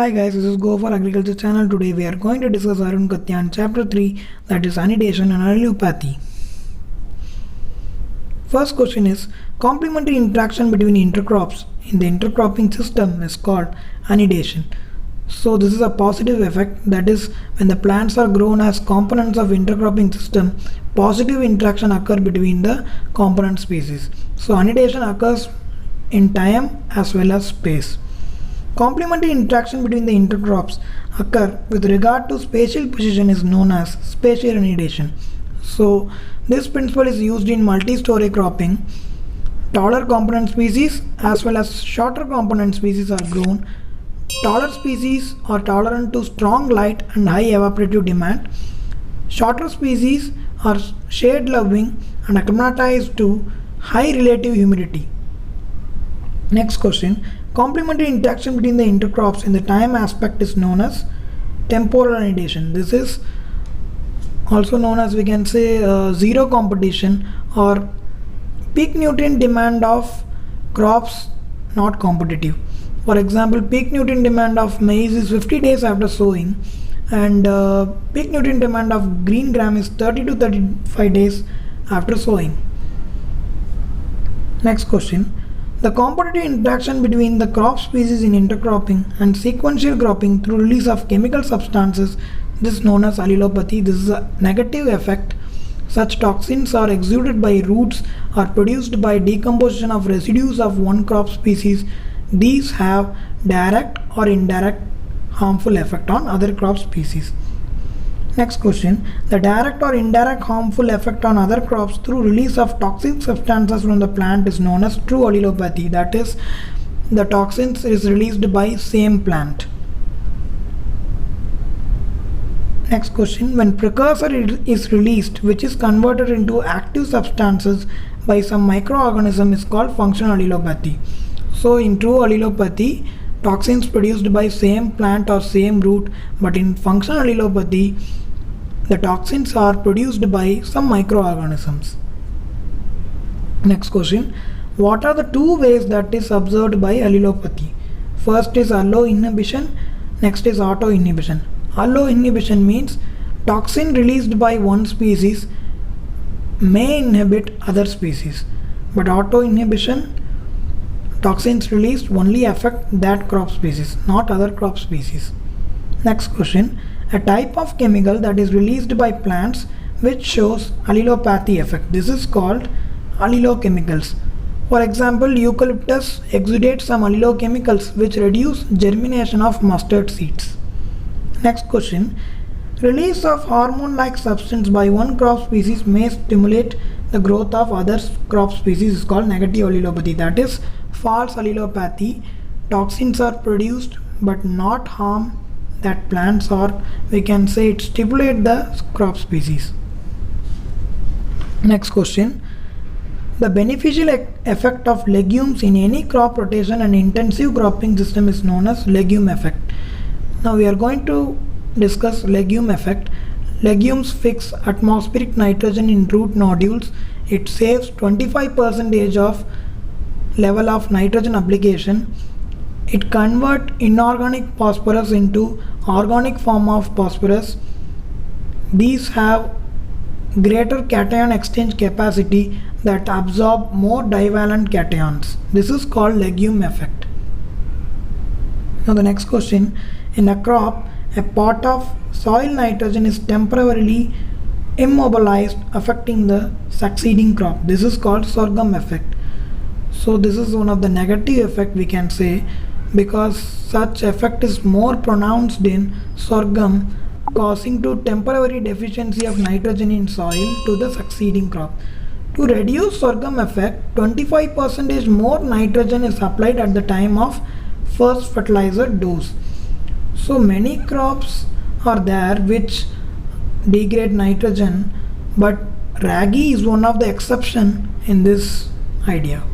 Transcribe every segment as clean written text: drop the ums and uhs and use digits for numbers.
Hi guys, this is Go for Agriculture channel. Today we are going to discuss Arun Katyan chapter 3, that is annidation and allelopathy. First question is, complementary interaction between intercrops in the intercropping system is called annidation. So this is a positive effect, that is when the plants are grown as components of intercropping system, positive interaction occur between the component species. So annidation occurs in time as well as space. Complementary interaction between the intercrops occur with regard to spatial position is known as spatial annidation. So this principle is used in multi-story cropping. Taller component species as well as shorter component species are grown. Taller species are tolerant to strong light and high evaporative demand. Shorter species are shade loving and acclimatized to high relative humidity. Next question. Complementary interaction between the intercrops in the time aspect is known as temporal annidation. This is also known as, we can say, zero competition or peak nutrient demand of crops not competitive. For example, peak nutrient demand of maize is 50 days after sowing, and peak nutrient demand of green gram is 30 to 35 days after sowing. Next question. The competitive interaction between the crop species in intercropping and sequential cropping through release of chemical substances, this is known as allelopathy. This is a negative effect. Such toxins are exuded by roots or produced by decomposition of residues of one crop species. These have direct or indirect harmful effect on other crop species. Next question. The direct or indirect harmful effect on other crops through release of toxic substances from the plant is known as true allelopathy. That is, the toxins is released by same plant. Next question. When precursor is released, which is converted into active substances by some microorganism, is called functional allelopathy. So in true allelopathy, toxins produced by same plant or same root, but in functional allelopathy, the toxins are produced by some microorganisms. Next question. What are the two ways that is observed by allelopathy? First is allo-inhibition, next is auto-inhibition. Allo-inhibition means toxin released by one species may inhibit other species, but auto-inhibition, toxins released only affect that crop species, not other crop species. Next question. A type of chemical that is released by plants which shows allelopathy effect. This is called allelochemicals. For example, eucalyptus exudates some allelochemicals which reduce germination of mustard seeds. Next question. Release of hormone-like substance by one crop species may stimulate the growth of other crop species is called negative allelopathy. That is false allelopathy. Toxins are produced but not harm that plants, or we can say it stimulate the crop species. Next question. The beneficial effect of legumes in any crop rotation and intensive cropping system is known as legume effect. Now we are going to discuss legume effect. Legumes fix atmospheric nitrogen in root nodules. It saves 25% of level of nitrogen application. It converts inorganic phosphorus into organic form of phosphorus. These have greater cation exchange capacity that absorb more divalent cations. This is called legume effect. Now the next question. In a crop, a pot of soil nitrogen is temporarily immobilized, affecting the succeeding crop. This is called sorghum effect. So this is one of the negative effect, we can say, because such effect is more pronounced in sorghum, causing to temporary deficiency of nitrogen in soil to the succeeding crop. To reduce sorghum effect, 25% more nitrogen is applied at the time of first fertilizer dose. So many crops are there which degrade nitrogen, but ragi is one of the exception in this idea.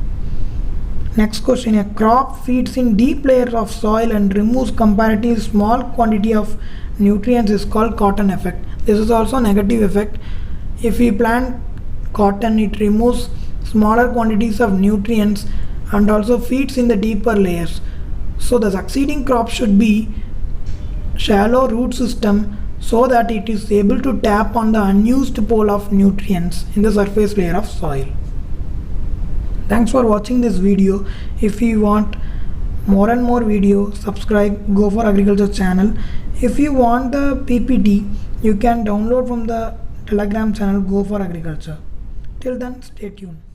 Next question. A crop feeds in deep layers of soil and removes comparatively small quantity of nutrients is called cotton effect. This is also a negative effect. If we plant cotton, it removes smaller quantities of nutrients and also feeds in the deeper layers. So the succeeding crop should be shallow root system so that it is able to tap on the unused pool of nutrients in the surface layer of soil. Thanks for watching this video. If you want more and more videos, subscribe Go for Agriculture channel. If you want the PPT, you can download from the Telegram channel Go for Agriculture. Till then, stay tuned.